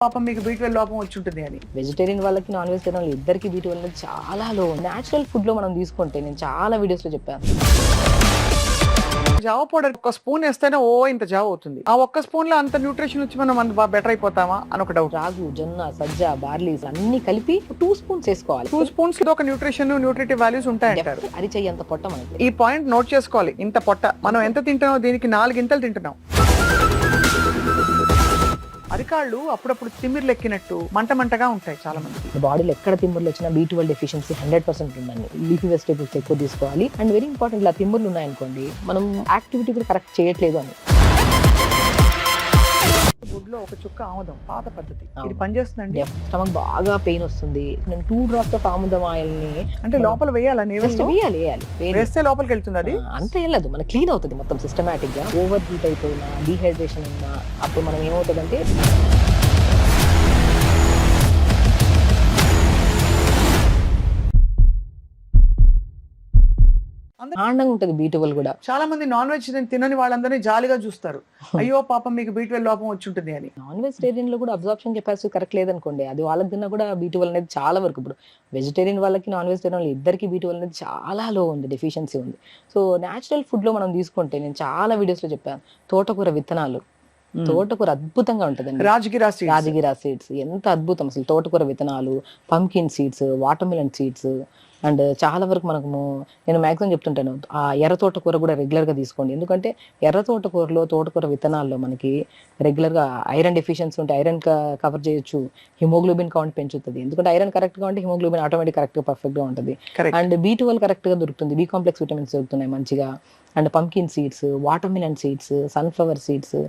పాపం మీకు బీట్వెల్ లోపం వచ్చి ఉంటుంది అని. వెజిటేరియన్ వాళ్ళకి నాన్ వెజిటేరియన్ ఇద్దరికి బీట్వెల్ అనేది చాలా లో. న్యాచురల్ ఫుడ్ లో మనం తీసుకుంటే నేను చాలా వీడియోస్ లో చెప్పాను. జావ పౌడర్ ఒక స్పూన్ వేస్తేనే ఇంత జావ అవుతుంది. ఆ ఒక్క స్పూన్ లో అంత న్యూట్రిషన్ వచ్చి మనం అంత బెటర్ అయిపోతామా అని ఒక డౌట్. రాగు, జొన్న, సజ్జ, బార్లీ అన్ని కలిపి 2 స్పూన్స్ వేసుకోవాలి. 2 స్పూన్స్ ఒక న్యూట్రిషన్ న్యూట్రిటివ్ వాల్యూస్ ఉంటాయంటారు. అరిచెయ్యి అంత పొట్ట మనకి. ఈ పాయింట్ నోట్ చేసుకోవాలి. ఇంత పొట్ట మనం ఎంత తింటున్నాం, దీనికి 4 ఇంతలు తింటున్నాం. అరికాళ్ళు అప్పుడప్పుడు తిమ్మిర్లు ఎక్కినట్టు మంటగా ఉంటాయి చాలా మంది బాడీలో. ఎక్కడ తిమ్ముర్లు వచ్చినా B12 డెఫిషియన్సీ 100% ఉందండి. లీఫీ వెజిటేబుల్స్ ఎక్కువ తీసుకోవాలి. అండ్ వెరీ ఇంపార్టెంట్, ఇలా తిమ్ముర్లు ఉన్నాయనుకోండి మనం యాక్టివిటీ కూడా కరెక్ట్ చేయట్లేదు అని. గుడ్లో ఒక చుక్క ఆముదం, పాత పద్ధతి, ఇది పనిచేస్తుందండి. స్టమక్ బాగా పెయిన్ వస్తుంది, నేను 2 drops ఆఫ్ ఆముదం ఆయిల్ ని అంటే లోపల వేయాలని వేయాలి. వేస్తే లోపలికి వెళ్తుంది. అది అంత వెళ్ళదు, మన క్లీన్ అవుతుంది మొత్తం సిస్టమేటిక్ గా. ఓవర్ హీట్ అయిపోయినా, డీహైడ్రేషన్ ఉన్నా అప్పుడు మనం ఏమవుతుందంటే ఆనందంగా ఉంటుంది. B12 కూడా చాలా మంది నాన్ వెజ్ తినని వాళ్ళందరినీ జాలిగా చూస్తారు. అయ్యో పాపం మీకు B12 లోపం వచ్చి ఉంటుంది అని. నాన్ వెజిటేరియన్ లో కూడా అబ్జార్ప్షన్ కెపాసిటీ కరెక్ట్ లేదనుకోండి, అది వాళ్ళకి తిన్నా కూడా B12 అనేది చాలా వరకు. ఇప్పుడు వెజిటేరియన్ వాళ్ళకి నాన్ వెజిటేరియన్ ఇద్దరికి B12 అనేది చాలా లో ఉంది, డెఫిషియన్సీ ఉంది. సో న్యాచురల్ ఫుడ్ లో మనం తీసుకుంటే నేను చాలా వీడియోస్ లో చెప్పాను. తోటకూర విత్తనాలు, తోటకూర అద్భుతంగా ఉంటుందండి. రాజగిరా సీడ్స్ ఎంత అద్భుతం అసలు. తోటకూర విత్తనాలు, pumpkin seeds, water melon seeds, and చాలా వరకు నేను మ్యాక్సిమం చెప్తుంటాను ఆ ఎర్ర తోటకూర కూడా రెగ్యులర్గా తీసుకోండి. ఎందుకంటే ఎర్ర తోటకూరలో, తోటకూర విత్తనాల్లో మనకి రెగ్యులర్గా ఐరన్ డెఫిషియన్సీ ఉంటే ఐరన్ కవర్ చేయొచ్చు. హిమోగ్లోబిన్ కౌంట్ పెంచుతుంది. ఎందుకంటే ఐరన్ కరెక్ట్గా ఉంటే హిమోగ్లోబిన్ ఆటోమేటిక్ కరెక్ట్గా పర్ఫెక్ట్గా ఉంటుంది. అండ్ B12 కరెక్ట్గా దొరుకుతుంది, B కాంప్లెక్స్ విటమిన్స్ దొరుకుతున్నాయి మంచిగా. And pumpkin seeds, water melon seeds, sunflower seeds,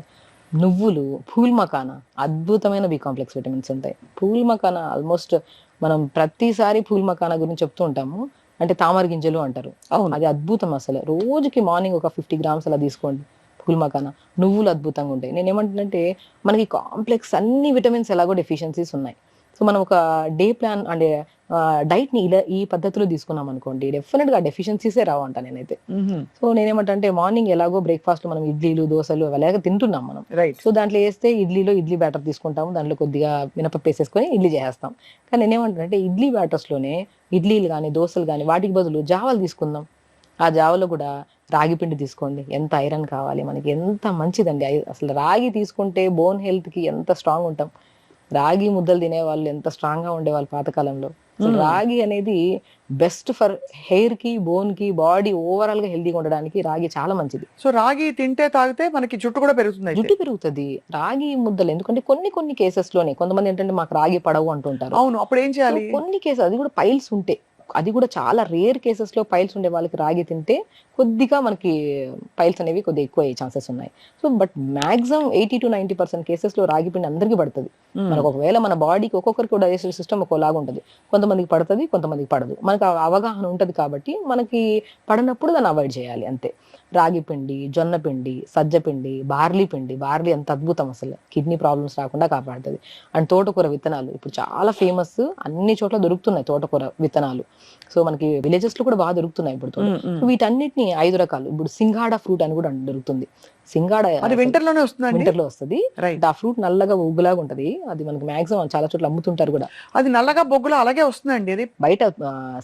నువ్వులు, పూల్ మకానా అద్భుతమైన B కాంప్లెక్స్ విటమిన్స్ ఉంటాయి. పూల్ మకానా ఆల్మోస్ట్ మనం ప్రతిసారి పూల్ మకానా గురించి చెప్తూ ఉంటాము. అంటే తామర గింజలు అంటారు. అవును, అది అద్భుతం అసలు. రోజుకి మార్నింగ్ ఒక 50 grams అలా తీసుకోండి పూల్ మకానా. నువ్వులు అద్భుతంగా ఉంటాయి. నేను ఏమంటున్నానంటే మనకి కాంప్లెక్స్ అన్ని విటమిన్స్ ఎలాగో డెఫిషియన్సీస్ ఉన్నాయి. సో మనం ఒక డే ప్లాన్ అంటే డైట్ని ఇలా ఈ పద్ధతిలో తీసుకున్నాం అనుకోండి, డెఫినెట్గా డెఫిషియన్సీసే రావంట నేనైతే. సో నేనేమంటే మార్నింగ్ ఎలాగో బ్రేక్ఫాస్ట్ మనం ఇడ్లీలు, దోశలు అలాగే తింటున్నాం మనం. సో దాంట్లో వేస్తే ఇడ్లీ బ్యాటర్ తీసుకుంటాము, దాంట్లో కొద్దిగా మినపప్పు వేసేసుకొని ఇడ్లీ చేసేస్తాం. కానీ నేనేమంటానంటే ఇడ్లీ బ్యాటర్స్లోనే ఇడ్లీలు కానీ దోశలు కానీ వాటికి బదులు జావాలు తీసుకుందాం. ఆ జావలో కూడా రాగి పిండి తీసుకోండి. ఎంత ఐరన్ కావాలి మనకి, ఎంత మంచిదండి. అసలు రాగి తీసుకుంటే బోన్ హెల్త్కి ఎంత స్ట్రాంగ్ ఉంటాం. రాగి ముద్దలు తినేవాళ్ళు ఎంత స్ట్రాంగ్ గా ఉండేవాళ్ళు పాతకాలంలో. రాగి అనేది బెస్ట్ ఫర్ హెయిర్ కి, బోన్ కి, బాడీ ఓవరాల్ గా హెల్దీగా ఉండడానికి రాగి చాలా మంచిది. సో రాగి తింటే తాగితే మనకి జుట్టు కూడా పెరుగుతుంది. జుట్టు పెరుగుతుంది రాగి ముద్దలు. ఎందుకంటే కొన్ని కేసెస్ లోనే కొంతమంది ఏంటంటే మాకు రాగి పడవు అంటుంటారు. అవును, అప్పుడు ఏం చేయాలి? కొన్ని కేసెస్ అది కూడా పైల్స్ ఉంటే, అది కూడా చాలా రేర్ కేసెస్ లో పైల్స్ ఉండే వాళ్ళకి రాగి తింటే కొద్దిగా మనకి పైల్స్ అనేవి కొద్దిగా ఎక్కువ అయ్యే ఛాన్సెస్ ఉన్నాయి. So but maximum 80 to 90% cases లో రాగి పిండి అందరికీ పడుతుంది. మనకు ఒకవేళ మన బాడీకి ఒక్కొక్కరికి డైజెస్టివ్ సిస్టమ్ ఒకలాగా ఉంటుంది. కొంతమందికి పడుతుంది, కొంతమందికి పడదు. మనకు అవగాహన ఉంటుంది కాబట్టి మనకి పడినప్పుడు దాన్ని అవాయిడ్ చేయాలి అంతే. రాగి పిండి, జొన్న పిండి, సజ్జ పిండి, బార్లీ పిండి. బార్లీ ఎంత అద్భుతం అసలు, కిడ్నీ ప్రాబ్లమ్స్ రాకుండా కాపాడుతుంది. అండ్ తోటకూర విత్తనాలు ఇప్పుడు చాలా ఫేమస్, అన్ని చోట్ల దొరుకుతున్నాయి తోటకూర విత్తనాలు. సో మనకి విలేజెస్ లో కూడా బాగా దొరుకుతున్నాయి ఇప్పుడు. వీటన్నిటిని 5 రకాలు. ఇప్పుడు సింగాడా ఫ్రూట్ అని కూడా దొరుకుతుంది. సింగాడా వింటర్ లోనే వస్తుంది, వింటర్ లో వస్తుంది. ఆ ఫ్రూట్ నల్లగా బొగ్గులాగా ఉంటది. అది మనకి మాక్సిమం చాలా చోట్ల అమ్ముతుంటారు కూడా. అది నల్లగా బొగ్గులా అలాగే వస్తుందండి. అది బయట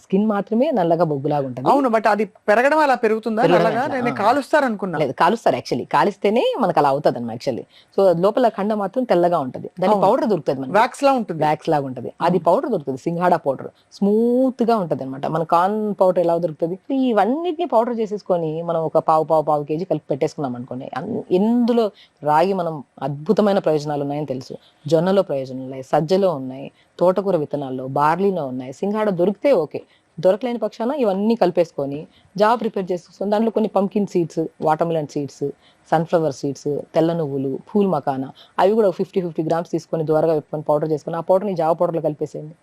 స్కిన్ మాత్రమే నల్లగా బొగ్గులాగా ఉంటుంది. అవును, బట్ అది పెరగడం అలా పెరుగుతుందా? నేను కాలుస్తారు అనుకున్నా. లేదు, కాలుస్తారు యాక్చువల్లీ. కాలిస్తేనే మనకు అలా అవుతుంది అన్నమాట యాక్చువల్లీ. సో లోపల ఖండ మాత్రం తెల్లగా ఉంటది. దాని పౌడర్ దొరుకుతుంది మనకి, వ్యాక్స్ లాగా ఉంటుంది. అది పౌడర్ దొరుకుతుంది, సింగాడా పౌడర్. స్మూత్ గా ఉంటది అనమాట. మన కార్న్ పౌడర్ ఎలా దొరుకుతుంది. ఇవన్నిటిని పౌడర్ చేసేసుకొని మనం ఒక పావు కేజీ కలిపి పెట్టేసుకున్నాం అనుకోండి. ఇందులో రాగి మనం అద్భుతమైన ప్రయోజనాలు ఉన్నాయని తెలుసు. జొన్నలో ప్రయోజనాలు ఉన్నాయి, సజ్జలో ఉన్నాయి, తోటకూర విత్తనాల్లో, బార్లీలో ఉన్నాయి. సింగాడ దొరికితే ఓకే, దొరకలేని పక్షాన ఇవన్నీ కలిపేసుకొని జావ ప్రిపేర్ చేసుకొని దాంట్లో కొన్ని pumpkin seeds, water melon seeds, sunflower seeds, తెల్ల నువ్వులు, పూల్ మకానా అవి కూడా 50 grams తీసుకొని దూరగా పెట్టుకొని పౌడర్ చేసుకొని ఆ పౌడర్ని జావ పౌడర్లో కలిపేసేయండి.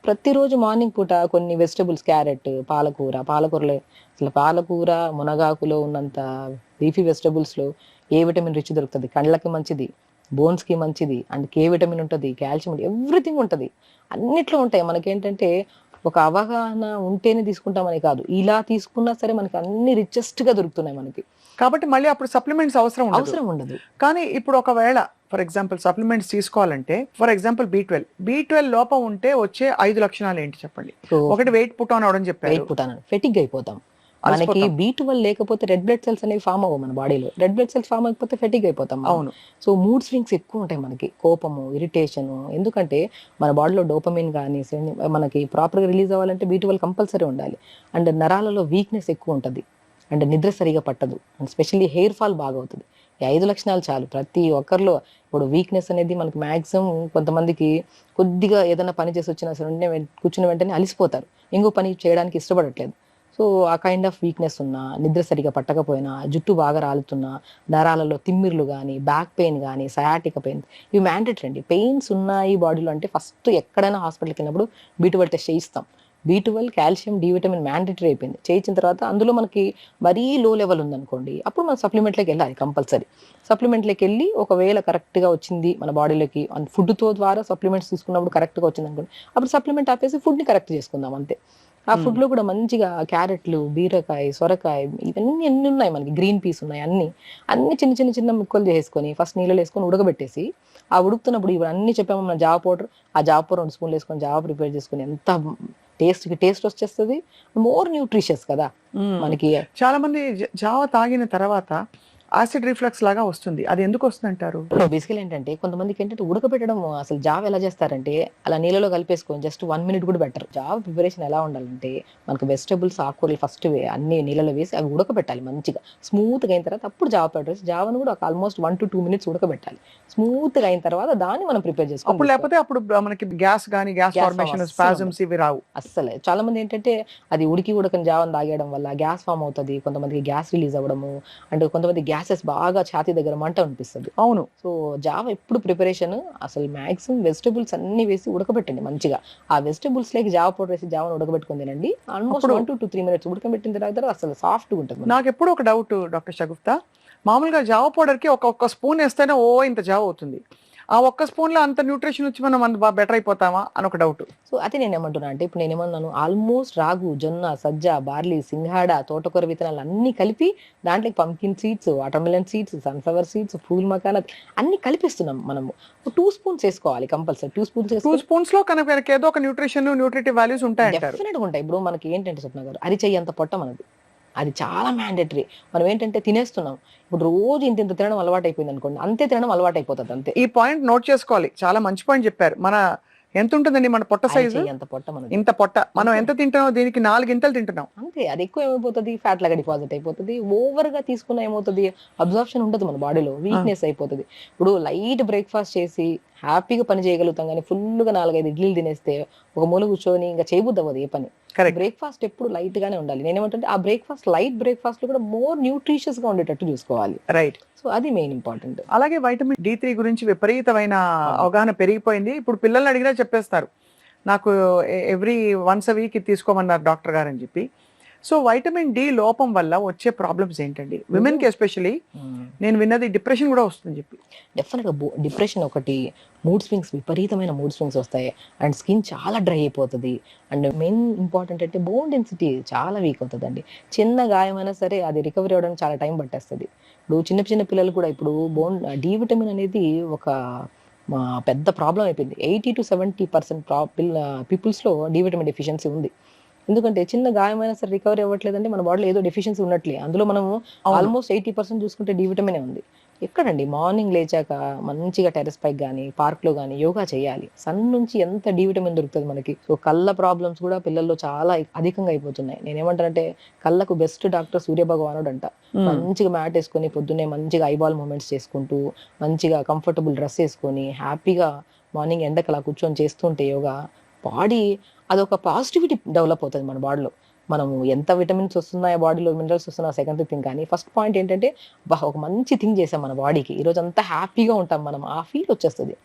ప్రతిరోజు మార్నింగ్ పూట కొన్ని వెజిటబుల్స్, క్యారెట్, పాలకూరలో అసలు పాలకూర, మునగాకులో ఉన్నంత లీఫీ వెజిటబుల్స్లో ఏ విటమిన్ రిచ్ దొరుకుతుంది. కళ్ళకి మంచిది, బోన్స్కి మంచిది, అండ్ K విటమిన్ ఉంటుంది, కాల్షియం ఉంటుంది, ఎవ్రీథింగ్ ఉంటుంది. అన్నిట్లో ఉంటాయి. మనకేంటంటే ఒక అవగాహన ఉంటేనే తీసుకుంటామని కాదు, ఇలా తీసుకున్నా సరే మనకి అన్ని రిచెస్ట్ గా దొరుకుతున్నాయి మనకి. కాబట్టి మళ్ళీ అప్పుడు సప్లిమెంట్స్ అవసరం ఉండదు. ఉండదు. కానీ ఇప్పుడు ఒకవేళ ఫర్ ఎగ్జాంపుల్ సప్లిమెంట్స్ తీసుకోవాలంటే, ఫర్ ఎగ్జాంపుల్ బి12 లోపం ఉంటే వచ్చే 5 లక్షణాలు ఏంటి చెప్పండి? ఒకటి వెయిట్ పుట్ ఆన్ అవడం చెప్పారు, వెయిట్ పుట్ ఆన్, ఫెటిగ్ అయిపోతాం. మనకి అలసిపోతాం. B12 లేకపోతే రెడ్ బ్లడ్ సెల్స్ అనేవి ఫామ్ అవ్వవు మన బాడీలో. రెడ్ బ్లడ్ సెల్స్ ఫామ్ అయిపోతే ఫెటిగ్ అయిపోతాం మనం. అవును. సో మూడ్ స్వింగ్స్ ఎక్కువ ఉంటాయి మనకి, కోపము, ఇరిటేషన్. ఎందుకంటే మన బాడీలో డోపమిన్ కానీ మనకి ప్రాపర్గా రిలీజ్ అవ్వాలంటే B12 కంపల్సరీ ఉండాలి. అండ్ నరాలలో వీక్నెస్ ఎక్కువ ఉంటుంది, అండ్ నిద్ర సరిగా పట్టదు, అండ్ స్పెషల్లీ హెయిర్ ఫాల్ బాగా అవుతుంది. ఈ 5 లక్షణాలు చాలు ప్రతి ఒక్కరిలో. ఇప్పుడు వీక్నెస్ అనేది మనకి మ్యాక్సిమం కొంతమందికి కొద్దిగా ఏదైనా పని చేసి వచ్చినా సరే కూర్చున్న వెంటనే అలిసిపోతారు, ఇంకో పని చేయడానికి ఇష్టపడట్లేదు. సో ఆ కైండ్ ఆఫ్ వీక్నెస్ ఉన్నా, నిద్ర సరిగా పట్టకపోయినా, జుట్టు బాగా రాలుతున్నా, నరాలలో తిమ్మిర్లు కానీ, బ్యాక్ పెయిన్ కానీ, సయాటిక పెయిన్, ఇవి మ్యాండేటరీ అండి. పెయిన్స్ ఉన్నాయి బాడీలో అంటే ఫస్ట్ ఎక్కడైనా హాస్పిటల్కి వెళ్ళినప్పుడు B12 టెస్ట్ చేయిస్తాం. B12, calcium, D vitamin mandatory అయిపోయింది. చేయించిన తర్వాత అందులో మనకి మరీ లో లెవెల్ ఉందనుకోండి, అప్పుడు మనం సప్లిమెంట్లోకి వెళ్ళాలి కంపల్సరీ. సప్లిమెంట్లోకి వెళ్ళి ఒకవేళ కరెక్ట్గా వచ్చింది మన బాడీలోకి, ఫుడ్తో ద్వారా సప్లిమెంట్స్ తీసుకున్నప్పుడు కరెక్ట్గా వచ్చింది అనుకోండి, అప్పుడు సప్లిమెంట్ ఆపేసి ఫుడ్ని కరెక్ట్ చేసుకుందాం అంతే. ఆ ఫుడ్లో కూడా మంచిగా క్యారెట్లు, బీరకాయ, సొరకాయ, ఇవన్నీ ఎన్ని ఉన్నాయి మనకి, గ్రీన్ పీస్ ఉన్నాయి, అన్ని చిన్న చిన్న చిన్న ముక్కలు చేసుకొని ఫస్ట్ నీళ్ళలో వేసుకొని ఉడకబెట్టేసి, ఆ ఉడుకుతున్నప్పుడు ఇవన్నీ చెప్పాము మన జావ పౌడర్, ఆ జావ పౌడర్ 2 స్పూన్లు వేసుకొని జావ ప్రిపేర్ చేసుకొని ఎంత టేస్ట్ వచ్చేస్తుంది, మోర్ న్యూట్రిషియస్ కదా మనకి. చాలా మంది జావ తాగిన తర్వాత యాసిడ్ రిఫ్లక్స్ లాగా వస్తుంది, అది ఎందుకు వస్తుంది అంటారు? బేసికల్ ఏంటంటే కొంతమందికి ఏంటంటే ఉడకబెట్టడం, అసలు జావ ఎలా చేస్తారంటే అలా నీళ్ళలో కలిపేసుకొని జస్ట్ 1 మినిట్ కూడా బెటర్. జావ ప్రిపరేషన్ ఎలా ఉండాలంటే మనకు వెజిటబుల్స్, ఆకుకూరలు ఫస్ట్ అన్ని నీళ్ళలో వేసి అవి ఉడకబెట్టాలి మంచిగా, స్మూత్గా అయిన తర్వాత అప్పుడు జావ పౌడర్ వేసి జావను కూడా ఆల్మోస్ట్ 1 to 2 మినిట్స్ ఉడకబెట్టాలి. స్మూత్గా అయిన తర్వాత దాన్ని మనం ప్రిపేర్ చేసుకోవాలి. అప్పుడు లేకపోతే అప్పుడు మనకి గ్యాస్ ఫార్మేషన్, స్పాజమ్స్ ఇవి రావు అస్సలే. చాలా మంది ఏంటంటే అది ఉడకని జావని తాగేయడం వల్ల గ్యాస్ ఫామ్ అవుతుంది, కొంతమందికి గ్యాస్ రిలీజ్ అవ్వడము, అండ్ కొంతమంది గ్యాసెస్ బాగా ఛాతీ దగ్గర మంట అనిపిస్తుంది. అవును. సో జావ ఎప్పుడు ప్రిపరేషన్ అసలు మాక్సిమం వెజిటబుల్స్ అన్ని వేసి ఉడకబెట్టండి మంచిగా. ఆ వెజిటబుల్స్ లేక జావ పౌడర్ వేసి జావను ఉడకబెట్టుకుని తినండి. ఆల్మోస్ట్ 1 to 3 మినిట్స్ ఉడకబెట్టిన తర్వాత అసలు సాఫ్ట్గా ఉంటుంది. నాకు ఎప్పుడు ఒక డౌట్ డాక్టర్ షగుఫ్తా, మామూలుగా జావ పౌడర్కి ఒక్క స్పూన్ వేస్తేనే ఇంత జావ అవుతుంది, ఆ ఒక్క స్పూన్లో అంత న్యూట్రిషన్ వచ్చి మనం అంత బెటర్ అయిపోతామా అని ఒక డౌట్. సో అదే నేను ఏమంటున్నా అంటే, ఇప్పుడు నేను ఏమన్నాను, ఆల్మోస్ట్ రాగు, జొన్న, సజ్జ, బార్లీ, సింగాడ, తోటకూర విత్తనాలు అన్ని కలిపి దాంట్లో pumpkin seeds, watermelon seeds, sunflower seeds, phool makhana అన్ని కలిపిస్తున్నాం మనము. 2 స్పూన్స్ వేసుకోవాలి కంపల్సరీ. 2 స్పూన్స్ లో కనుక ఏదో ఒక న్యూట్రిటివ్ వాల్యూస్ ఉంటాయంటారు. డెఫినెట్గా ఉంటాయి. ఇప్పుడు మనకి ఏంటంటే స్వప్న గారు, అరిచెయ్యంత పొట్ట మనది, అది చాలా మ్యాండేటరీ. మనం ఏంటంటే తినేస్తున్నాం, ఇప్పుడు రోజు ఇంత తినడం అలవాటు అయిపోయింది అనుకోండి, అంతే తినడం అలవాటు అయిపోతుంది అంతే. ఈ పాయింట్ నోట్ చేసుకోవాలి, చాలా మంచి పాయింట్ చెప్పారు. మన ఎంత ఉంటుందండి మన పొట్ట సైజు? ఎంత పొట్ట మనది, ఇంత పొట్ట. మనం ఎంత తింటున్నాం, దీనికి 4 గింతలు తింటున్నాం అంతే. అది ఎక్కువ ఏమైపోతుంది, ఫ్యాట్ లాగా డిపాజిట్ అయిపోతుంది. ఓవర్ గా తీసుకున్న ఏమవుతుంది, అబ్జార్ప్షన్ ఉండదు మన బాడీలో, వీక్నెస్ అయిపోతుంది. ఇప్పుడు లైట్ బ్రేక్ఫాస్ట్ చేసి హ్యాపీగా పని చేయగలుగుతాం, కానీ ఫుల్గా 4-5 ఇడ్లీలు తినేస్తే ఒక మూల కూర్చొని ఇంకా చేయబుద్ది అవ్వదు ఏ పని. బ్రేక్ఫాస్ట్ ఎప్పుడు లైట్ గానే ఉండాలి. నేనేమంటే ఆ బ్రేక్ఫాస్ట్, లైట్ బ్రేక్ఫాస్ట్ లో కూడా మోర్ న్యూట్రిషియస్ గా ఉండేటట్టు చూసుకోవాలి. రైట్. సో అది మెయిన్ ఇంపార్టెంట్. అలాగే వైటమిన్ D3 గురించి విపరీతమైన అవగాహన పెరిగిపోయింది. ఇప్పుడు పిల్లల్ని అడిగినా చెప్పేస్తారు, నాకు ఎవ్రీ వన్స్ వీక్ తీసుకోమన్నారు డాక్టర్ గారు అని చెప్పి. సో వైటమిన్ డి లోపం వల్ల వచ్చే ప్రాబ్లమ్స్ ఏంటండి విమెన్ కి? ఎస్పెషల్లీ నేను విన్నది డిప్రెషన్ కూడా వస్తుంది చెప్పి. డెఫినెట్గా డిప్రెషన్ ఒకటి, మూడ్ స్వింగ్స్, విపరీతమైన మూడ్ స్వింగ్స్ వస్తాయి, అండ్ స్కిన్ చాలా డ్రై అయిపోతుంది, అండ్ మెయిన్ ఇంపార్టెంట్ అంటే బోన్ డెన్సిటీ చాలా వీక్ అవుతుందండి. చిన్న గాయమైనా సరే అది రికవరీ అవ్వడానికి చాలా టైం పట్టేస్తుంది. ఇప్పుడు చిన్న పిల్లలు కూడా ఇప్పుడు డి విటమిన్ అనేది ఒక పెద్ద ప్రాబ్లం అయిపోయింది. 80 to 70% పీపుల్స్లో డి విటమిన్ డెఫిషియన్సీ ఉంది. ఎందుకంటే చిన్న గాయమైనా సరే రికవరీ అవ్వట్లేదంటే మన బాడీలో ఏదో డెఫిషియన్సీ ఉన్నట్లే. అందులో మనము ఆల్మోస్ట్ 80% చూసుకుంటే డి విటమినే ఉంది. ఎక్కడండి, మార్నింగ్ లేచాక మంచిగా టెరెస్ పైకి కానీ, పార్క్లో కానీ యోగా చేయాలి. సన్ నుంచి ఎంత డి విటమిన్ దొరుకుతుంది మనకి. సో కళ్ళ ప్రాబ్లమ్స్ కూడా పిల్లల్లో చాలా అధికంగా అయిపోతున్నాయి. నేనేమంటానంటే కళ్ళకు బెస్ట్ డాక్టర్ సూర్య భగవానుడు అంట. మంచిగా మ్యాట్ వేసుకొని పొద్దున్నే మంచిగా ఐబాల్ మూమెంట్స్ చేసుకుంటూ, మంచిగా కంఫర్టబుల్ డ్రెస్ వేసుకొని హ్యాపీగా మార్నింగ్ ఎండకు అలా కూర్చొని చేస్తుంటే యోగా, బాడీ అదొక పాజిటివిటీ డెవలప్ అవుతుంది మన బాడీలో. మనము ఎంత విటమిన్స్ వస్తున్నాయో బాడీలో, మినరల్స్ వస్తున్నాయో సెకండ్ థింగ్, కానీ ఫస్ట్ పాయింట్ ఏంటంటే ఒక మంచి థింగ్ చేసాం మన బాడీకి, ఈ రోజు అంతా హ్యాపీగా ఉంటాం మనం, ఆ ఫీల్ వచ్చేస్తుంది.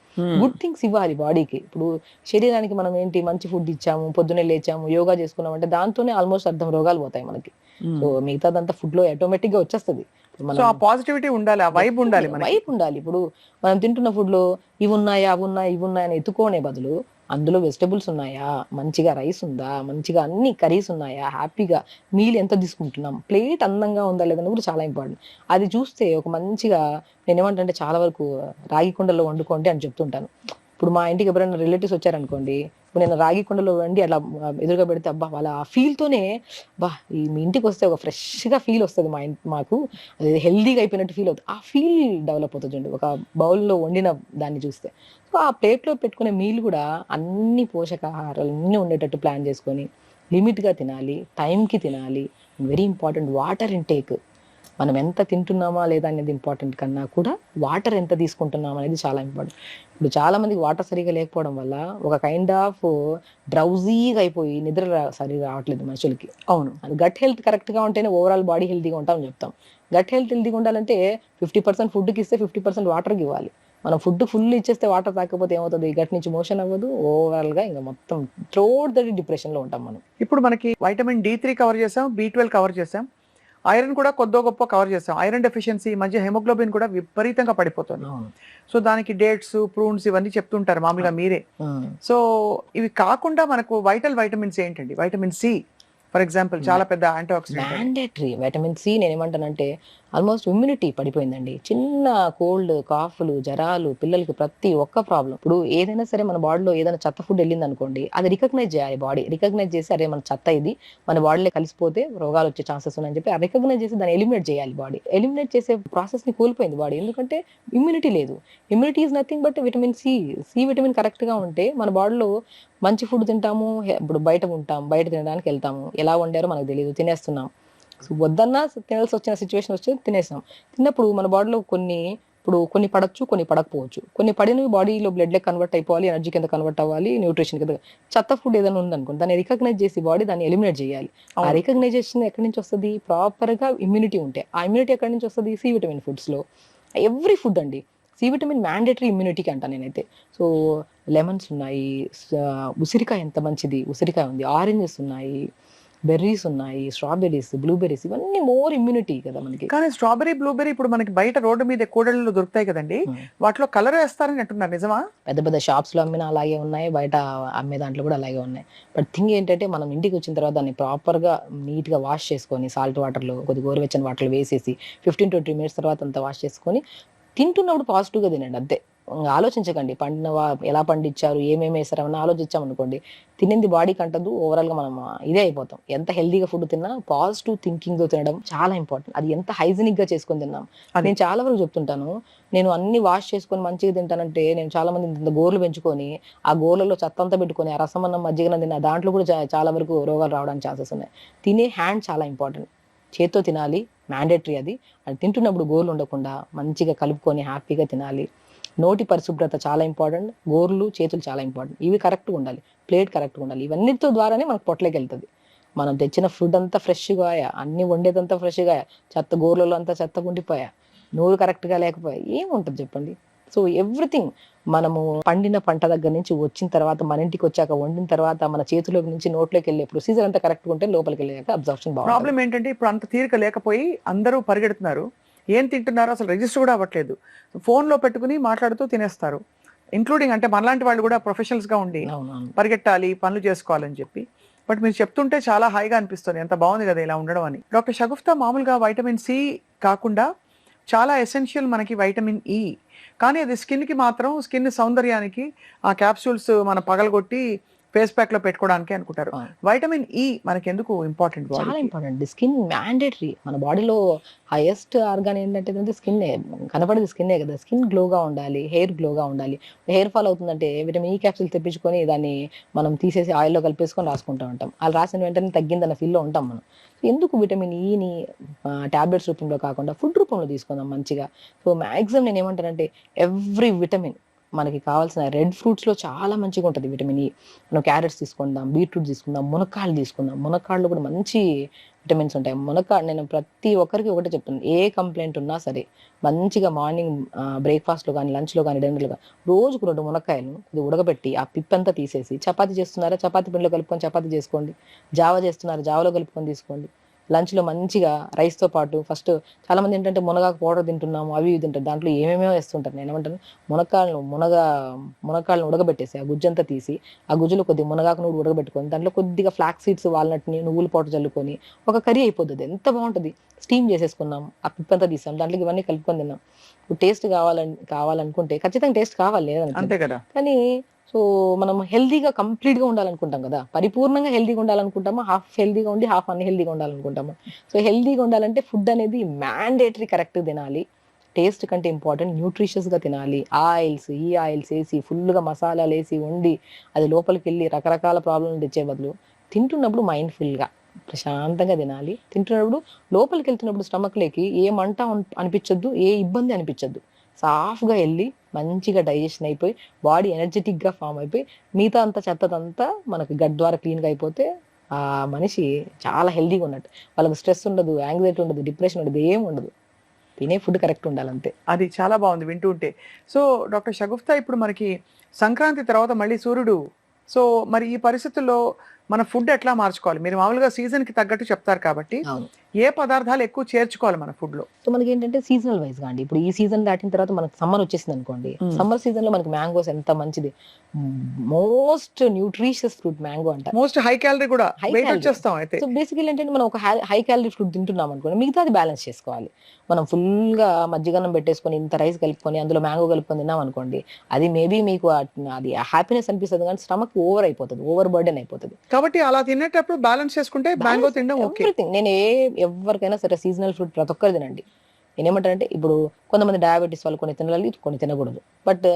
గుడ్ థింగ్స్ ఇవ్వాలి బాడీకి. ఇప్పుడు శరీరానికి మనం ఏంటి, మంచి ఫుడ్ ఇచ్చాము, పొద్దున్నే లేచాము, యోగా చేసుకున్నాం అంటే దాంతోనే ఆల్మోస్ట్ అర్థం రోగాలు పోతాయి మనకి. సో మిగతాదంతా ఫుడ్ లో ఆటోమేటిక్ గా వచ్చేస్తుంది. పాజిటివిటీ ఉండాలి, ఆ వైబ్ ఉండాలి, వైబ్ ఉండాలి. ఇప్పుడు మనం తింటున్న ఫుడ్ లో ఇవి ఉన్నాయా, అవి ఉన్నాయా, ఇవి ఉన్నాయని ఎత్తుకోనే బదులు అందులో వెజిటబుల్స్ ఉన్నాయా, మంచిగా రైస్ ఉందా, మంచిగా అన్ని కర్రీస్ ఉన్నాయా, హ్యాపీగా మీల్ ఎంత తీసుకుంటున్నాం, ప్లేట్ అందంగా ఉందా లేదని కూడా చాలా ఇంపార్టెంట్. అది చూస్తే ఒక మంచిగా నేనేమంటే చాలా వరకు రాగి కుండలో వండుకోండి అని చెప్తుంటాను. ఇప్పుడు మా ఇంటికి ఎవరైనా రిలేటివ్స్ వచ్చారనుకోండి, ఇప్పుడు నేను రాగి కుండలో వండి అట్లా ఎదురుగా పెడితే అబ్బా వాళ్ళ ఆ ఫీల్తోనే బా ఈ మీ ఇంటికి వస్తే ఒక ఫ్రెష్గా ఫీల్ వస్తుంది మాకు అది హెల్దీగా అయిపోయినట్టు ఫీల్ అవుతుంది. ఆ ఫీల్ డెవలప్ అవుతుంది చూడండి ఒక బౌల్లో వండిన దాన్ని చూస్తే. సో ఆ ప్లేట్లో పెట్టుకునే మీల్ కూడా అన్ని పోషకాహారాలు అన్నీ ఉండేటట్టు ప్లాన్ చేసుకొని లిమిట్గా తినాలి, టైంకి తినాలి. Very important water intake. మనం ఎంత తింటున్నామా లేదా అనేది ఇంపార్టెంట్ కన్నా కూడా వాటర్ ఎంత తీసుకుంటున్నాం అనేది చాలా ఇంపార్టెంట్. ఇప్పుడు చాలా మందికి వాటర్ సరిగా లేకపోవడం వల్ల ఒక కైండ్ ఆఫ్ డ్రౌజీగా అయిపోయి నిద్ర సరిగా రావట్లేదు మనుషులకి. అవును. గట్ హెల్త్ కరెక్ట్గా ఉంటేనే ఓవరాల్ బాడీ హెల్తీగా ఉంటామని చెప్తాం. గట్ హెల్త్ హెల్తీగా ఉండాలంటే 50% ఫుడ్కి ఇస్తే 50% వాటర్కి ఇవ్వాలి. మనం ఫుడ్ ఫుల్ ఇచ్చేస్తే వాటర్ తాకపోతే ఏమవుతుంది, గట్ నుంచి మోషన్ అవ్వదు, ఓవరాల్గా ఇంకా మొత్తం త్రోట్ ద డిప్రెషన్లో ఉంటాం మనం. ఇప్పుడు మనకి వైటమిన్ D3 కవర్ చేసాం, B12 కవర్ చేసాం, ఐరన్ కూడా కొద్దో గొప్ప కవర్ చేసాం. ఐరన్ డెఫిషియన్సీ ఈ మధ్య హెమోగ్లోబిన్ కూడా విపరీతంగా పడిపోతుంది. అవును. సో దానికి డేట్స్, ప్రూన్స్ ఇవన్నీ చెప్తుంటారు మామూలుగా మీరే. సో ఇవి కాకుండా మనకు వైటమిన్స్ ఏంటండి? వైటమిన్ సి ఫర్ ఎగ్జాంపుల్ చాలా పెద్ద antioxidant. Mandatory vitamin C నేనేమంటానంటే ఆల్మోస్ట్ ఇమ్యూనిటీ పడిపోయిందండి. చిన్న కోల్డ్, కాఫ్లు, జరాలు పిల్లలకి ప్రతి ఒక్క ప్రాబ్లం. ఇప్పుడు ఏదైనా సరే మన బాడీలో ఏదైనా చెత్త ఫుడ్ వెళ్ళింది అనుకోండి, అది రికగ్నైజ్ చేయాలి బాడీ. రికగ్నైజ్ చేసి అరే మన చెత్త ఇది మన బాడీలో కలిసిపోతే రోగాలు వచ్చే ఛాన్సెస్ ఉన్నాయని చెప్పి రికగ్నైజ్ చేసి దాన్ని ఎలిమినేట్ చేయాలి బాడీ. ఎలిమినేట్ చేసే ప్రాసెస్ ని కోల్పోయింది బాడీ. ఎందుకంటే ఇమ్యూనిటీ లేదు. Immunity is nothing but vitamin C. C vitamin correct గా ఉంటే మన బాడీలో మంచి ఫుడ్ తింటాము. ఇప్పుడు బయట ఉంటాం, బయట తినడానికి వెళ్తాము, ఎలా వండారో మనకు తెలియదు, తినేస్తున్నాం. సో వద్దన్నా తినాల్సి వచ్చిన సిచ్యువేషన్ వచ్చి తినేసాం. తిన్నప్పుడు మన బాడీలో కొన్ని పడచ్చు, కొన్ని పడకపోవచ్చు. కొన్ని పడినవి బాడీలో బ్లడ్ లెక్క కన్వర్ట్ అయిపోవాలి, ఎనర్జీ కింద కన్వర్ట్ అవ్వాలి, న్యూట్రిషన్ కింద. చెత్త ఫుడ్ ఏదైనా ఉందనుకోండి, దాన్ని రికగ్నైజ్ చేసి బాడీ దాన్ని ఎలిమినేట్ చేయాలి. ఆ రికగ్నైజేషన్ ఎక్కడి నుంచి వస్తుంది? ప్రాపర్ గా ఇమ్యూనిటీ ఉంటే. ఆ ఇమ్యూనిటీ ఎక్కడి నుంచి వస్తుంది? సి విటమిన్ ఫుడ్స్ లో. ఎవ్రీ ఫుడ్ అండి సి విటమిన్ మ్యాండేటరీ ఇమ్యూనిటీకి అంట నేనైతే. సో లెమన్స్ ఉన్నాయి, ఉసిరికాయ ఎంత మంచిది, ఉసిరికాయ ఉంది, ఆరెంజెస్ ఉన్నాయి, బెర్రీస్ ఉన్నాయి, స్ట్రాబెర్రీస్, బ్లూబెర్రీస్, ఇవన్నీ మోర్ ఇమ్యూనిటీ కదా మనకి. కానీ స్ట్రాబెరీ, బ్లూబెరీ ఇప్పుడు మనకి బయట రోడ్డు మీద కూడళ్ళు దొరుకుతాయి కదండి, వాటిలో కలర్ వేస్తారని అంటున్నారు, నిజమా? పెద్ద పెద్ద షాప్స్ లో అమ్మిన అలాగే ఉన్నాయి, బయట అమ్మే దాంట్లో కూడా అలాగే ఉన్నాయి. బట్ థింగ్ ఏంటంటే మనం ఇంటికి వచ్చిన తర్వాత దాన్ని ప్రాపర్ గా నీట్ గా వాష్ చేసుకొని సాల్ట్ వాటర్ లో కొద్ది గోరువెచ్చని వాటర్ వేసేసి 15-20 మినిట్స్ తర్వాత అంతా వాష్ చేసుకొని తింటున్నప్పుడు పాజిటివ్ గా తినండి అంతే. ఆలోచించకండి ఎలా పండించారు, ఏమేమి వేసారని ఆలోచించామనుకోండి, తినింది బాడీకి అంటదు, ఓవరాల్ గా మనం ఇదే అయిపోతాం. ఎంత హెల్దీగా ఫుడ్ తిన్నా పాజిటివ్ థింకింగ్ తో తినడం చాలా ఇంపార్టెంట్. అది ఎంత హైజీనిక్ గా చేసుకొని తిన్నాం. నేను చాలా వరకు చెప్తుంటాను, నేను అన్ని వాష్ చేసుకొని మంచిగా తింటానంటే, నేను చాలా మంది గోర్లు పెంచుకొని ఆ గోర్లలో చెత్త అంతా పెట్టుకొని ఆ రసం అన్నం మజ్జిగన తిన్న దాంట్లో కూడా చాలా వరకు రోగాలు రావడానికి ఛాన్సెస్ ఉన్నాయి. తినే హ్యాండ్ చాలా ఇంపార్టెంట్. చేత్తో తినాలి, మ్యాండేటరీ అది. అది తింటున్నప్పుడు గోర్లు ఉండకుండా మంచిగా కలుపుకొని హ్యాపీగా తినాలి. నోటి పరిశుభ్రత చాలా ఇంపార్టెంట్. గోర్లు, చేతులు చాలా ఇంపార్టెంట్. ఇవి కరెక్ట్గా ఉండాలి, ప్లేట్ కరెక్ట్గా ఉండాలి. ఇవన్నిటితో ద్వారానే మనకు పొట్టలోకి వెళ్తుంది. మనం తెచ్చిన ఫుడ్ అంతా ఫ్రెష్గా, అన్ని వండేదంతా ఫ్రెష్గా, చెత్త గోర్లలో అంతా చెత్త ఉండిపోయా, నోరు కరెక్ట్గా లేకపోయా ఏముంటుంది చెప్పండి? సో ఎవ్రీథింగ్ మనము పండిన పంట దగ్గర నుంచి వచ్చిన తర్వాత మన ఇంటికి వచ్చాక వండిన తర్వాత మన చేతిలోకి నుంచి నోట్లోకి వెళ్ళే ప్రొసీజర్ అంతా కరెక్ట్గా ఉంటే లోపలికి వెళ్ళాక అబ్జర్ప్షన్ బాగుంటుంది. ప్రాబ్లం ఏంటంటే ఇప్పుడు అంత తీరిక లేకపోయి అందరూ పరిగెడుతున్నారు, ఏం తింటున్నారో అసలు రిజిస్టర్ కూడా అవ్వట్లేదు, ఫోన్లో పెట్టుకుని మాట్లాడుతూ తినేస్తారు. ఇంక్లూడింగ్ అంటే మనలాంటి వాళ్ళు కూడా ప్రొఫెషనల్స్గా ఉండి పరిగెట్టాలి, పనులు చేసుకోవాలని చెప్పి. బట్ మీరు చెప్తుంటే చాలా హాయిగా అనిపిస్తుంది, ఎంత బాగుంది కదా ఇలా ఉండడం అని. డాక్టర్ షగుఫ్తా, మామూలుగా వైటమిన్ సి కాకుండా చాలా ఎసెన్షియల్ మనకి వైటమిన్ ఈ, కానీ అది స్కిన్కి మాత్రం, స్కిన్ సౌందర్యానికి ఆ క్యాప్సూల్స్ మనం పగలగొట్టి ఫేస్ ప్యాక్ లో పెట్టుకోవడానికి అనుకుంటారు. వైటమిన్ ఈ మనకి ఎందుకు ఇంపార్టెంట్? చాలా ఇంపార్టెంట్. Skin mandatory. మన బాడీలో హైయెస్ట్ ఆర్గాన్ ఏంటంటే స్కిన్. కనపడేది స్కిన్నే కదా. స్కిన్ గ్లోగా ఉండాలి, హెయిర్ గ్లోగా ఉండాలి. హెయిర్ ఫాల్ అవుతుందంటే విటమిన్ ఈ క్యాప్సూల్ తెప్పించుకొని దాన్ని మనం తీసేసి ఆయిల్లో కలిపేసుకొని రాసుకుంటూ ఉంటాం. అలా రాసిన వెంటనే తగ్గిందన్న ఫీల్లో ఉంటాం మనం. ఎందుకు విటమిన్ ఈని టాబ్లెట్స్ రూపంలో కాకుండా ఫుడ్ రూపంలో తీసుకుందాం మంచిగా. సో మ్యాక్సిమం నేను ఏమంటానంటే ఎవ్రీ విటమిన్ మనకి కావాల్సిన రెడ్ ఫ్రూట్స్లో చాలా మంచిగా ఉంటుంది విటమిన్ ఈ. మనం క్యారెట్స్ తీసుకుందాం, బీట్రూట్ తీసుకుందాం, మునక్కాళ్ళు తీసుకుందాం. మునక్కాళ్ళు కూడా మంచి విటమిన్స్ ఉంటాయి. నేను ప్రతి ఒక్కరికి ఒకటే చెప్తాను, ఏ కంప్లైంట్ ఉన్నా సరే మంచిగా మార్నింగ్ బ్రేక్ఫాస్ట్లో కానీ, లంచ్లో కానీ, డిన్నర్లో కానీ రోజుకు 2 మునక్కాయలు ఇది ఉడకబెట్టి ఆ పిప్పంతా తీసేసి, చపాతీ చేస్తున్నారా చపాతీ పిండిలో కలుపుకొని చపాతీ చేసుకోండి, జావ చేస్తున్నారా జావలో కలుపుకొని తీసుకోండి. లంచ్లో మంచిగా రైస్తో పాటు ఫస్ట్ చాలా మంది ఏంటంటే మునగాకు పౌడర్ తింటున్నాము, అవి ఇవి తింటారు, దాంట్లో ఏమేమో వేస్తుంటారు. నేను ఏమంటాను, మునక్కాయలను ఉడకబెట్టేసి ఆ గుజ్జంతా తీసి ఆ గుజ్జులో కొద్దిగా మునగాకును కూడా ఉడకబెట్టుకొని దాంట్లో కొద్దిగా ఫ్లాక్స్ సీడ్స్, వాల్నట్ని, నువ్వుల పౌడర్ చల్లుకొని ఒక కర్రీ అయిపోతుంది. ఎంత బాగుంటుంది. స్టీమ్ చేసేసుకున్నాం, ఆ పిప్పంతా తీసాం, దాంట్లోకి ఇవన్నీ కలుపుకొని తిన్నాం. ఇప్పుడు టేస్ట్ కావాలనుకుంటే ఖచ్చితంగా టేస్ట్ కావాలి, లేదనుకో. అంతే కదా. కానీ సో మనం హెల్దీగా కంప్లీట్గా ఉండాలనుకుంటాం కదా, పరిపూర్ణంగా హెల్దీగా ఉండాలనుకుంటామా, హాఫ్ హెల్దీగా ఉండి హాఫ్ అన్హెల్దీగా ఉండాలనుకుంటామా? సో హెల్దీగా ఉండాలంటే ఫుడ్ అనేది మ్యాండేటరీ కరెక్ట్గా తినాలి. టేస్ట్ కంటే ఇంపార్టెంట్ న్యూట్రిషియస్గా తినాలి. ఈ ఆయిల్స్ వేసి ఫుల్గా మసాలాలు వేసి వండి అది లోపలికి వెళ్ళి రకరకాల ప్రాబ్లమ్లు తెచ్చే బదులు తింటున్నప్పుడు మైండ్ఫుల్గా ప్రశాంతంగా తినాలి. తింటున్నప్పుడు లోపలికి వెళ్తున్నప్పుడు స్టమక్లోకి ఏ మంట అనిపించొద్దు, ఏ ఇబ్బంది అనిపించొద్దు. సాఫ్గా వెళ్ళి మంచిగా డైజెషన్ అయిపోయి బాడీ ఎనర్జెటిక్గా ఫామ్ అయిపోయి మిగతా అంతా చెత్తదంతా మనకి గట్ ద్వారా క్లీన్గా అయిపోతే ఆ మనిషి చాలా హెల్దీగా ఉన్నట్టు. వాళ్ళకి స్ట్రెస్ ఉండదు, యాంగ్జైటీ ఉండదు, డిప్రెషన్ ఉండదు, ఏం ఉండదు. తినే ఫుడ్ కరెక్ట్ ఉండాలంతే. అది చాలా బాగుంది వింటుంటే. సో డాక్టర్ షగుఫ్తా, ఇప్పుడు మనకి సంక్రాంతి తర్వాత మళ్ళీ సూర్యుడు. సో మరి ఈ పరిస్థితుల్లో మన ఫుడ్ ఎట్లా మార్చుకోవాలి? మీరు మామూలుగా సీజన్కి తగ్గట్టు చెప్తారు కాబట్టి అవును. ఏ పదార్థాలు ఎక్కువ చేర్చుకోవాలి మన ఫుడ్లో? సో మనకి ఏంటంటే సీజనల్ వైజ్ గా అండి, ఇప్పుడు ఈ సీజన్ దాటిన తర్వాత మనకి సమ్మర్ వచ్చేసింది అనుకోండి, సమ్మర్ సీజన్ లో మనకి మ్యాంగోస్ ఎంత మంచిది, మోస్ట్ న్యూట్రిషియస్ ఫ్రూట్ మ్యాంగో అంట. మోస్ట్ హై క్యాలరీ కూడా, High వెయిట్ calorie. వచ్చేస్తాం అయితే. సో బేసికల్ ఏంటంటే మనం ఒక హై క్యాలరీ ఫుడ్ తింటున్నాం అనుకోండి, మిగతాది బ్యాలెన్స్ చేసుకోవాలి. మనం ఫుల్గా మజ్జిగన్నం పెట్టేసుకొని ఇంత రైస్ కలుపుకొని అందులో మ్యాంగో కలుపుకొని తిన్నాం అనుకోండి, అది మేబీ మీకు అది హ్యాపీనెస్ అనిపిస్తుంది, కానీ స్టమక్ ఓవర్ అయిపోతుంది, ఓవర్ బర్డెన్ అయిపోతుంది. కాబట్టి అలా తినేటప్పుడు బ్యాలెన్స్ చేసుకుంటే మ్యాంగో తినడం ఓకే. ఎవ్రీథింగ్ నేను ఎవరికైనా సరే సీజనల్ ఫ్రూట్ ప్రతి ఒక్కరు తినండి. నేనేమంటానంటే ఇప్పుడు కొంతమంది డయాబెటీస్ వాళ్ళు కొన్ని తినాలి, కొన్ని తినకూడదు. బట్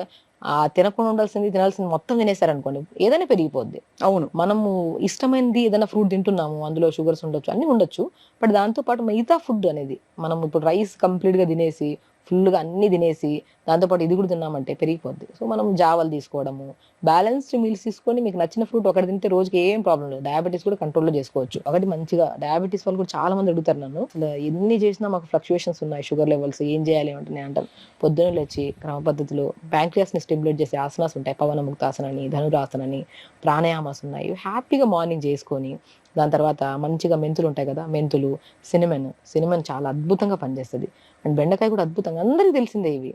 ఆ తినకుండా తినాల్సింది మొత్తం తినేసారనుకోండి, ఏదైనా పెరిగిపోద్ది. అవును. మనము ఇష్టమైనది ఏదైనా ఫ్రూట్ తింటున్నాము, అందులో షుగర్స్ ఉండొచ్చు, అన్ని ఉండొచ్చు. బట్ దాంతో పాటు మిగతా ఫుడ్ అనేది మనం ఇప్పుడు రైస్ కంప్లీట్గా తినేసి ఫుల్గా అన్ని తినేసి దాంతోపాటు ఇది కూడా తిన్నామంటే పెరిగిపోద్ది. సో మనం జావలు తీసుకోవడము, బ్యాలెన్స్డ్ మీల్స్ తీసుకొని మీకు నచ్చిన ఫ్రూట్ ఒకటి తింటే రోజుకి ఏం ప్రాబ్లం లేదు. డయాబెటీస్ కూడా కంట్రోల్లో చేసుకోవచ్చు. ఒకటి మంచిగా డయాబెటీస్ వాళ్ళు కూడా చాలా మంది అడుగుతారు నన్ను, అసలు ఎన్ని చేసినా మాకు ఫ్లక్చుయేషన్స్ ఉన్నాయి షుగర్ లెవెల్స్, ఏం చేయాలి అంటే నేను అంటాను, పొద్దున్న లేచి క్రమ పద్ధతిలో ప్యాంక్రియాస్ని స్టిమ్యులేట్ చేసే ఆసనాస్ ఉంటాయి, పవన ముక్తాసనని, ధనురాసనని, ప్రాణాయామాస్ ఉన్నాయి, హ్యాపీగా మార్నింగ్ చేసుకొని దాని తర్వాత మంచిగా మెంతులు ఉంటాయి కదా, మెంతులు, సినిమన్ చాలా అద్భుతంగా పనిచేస్తుంది. అండ్ బెండకాయ కూడా అద్భుతంగా, అందరికీ తెలిసిందే ఇవి.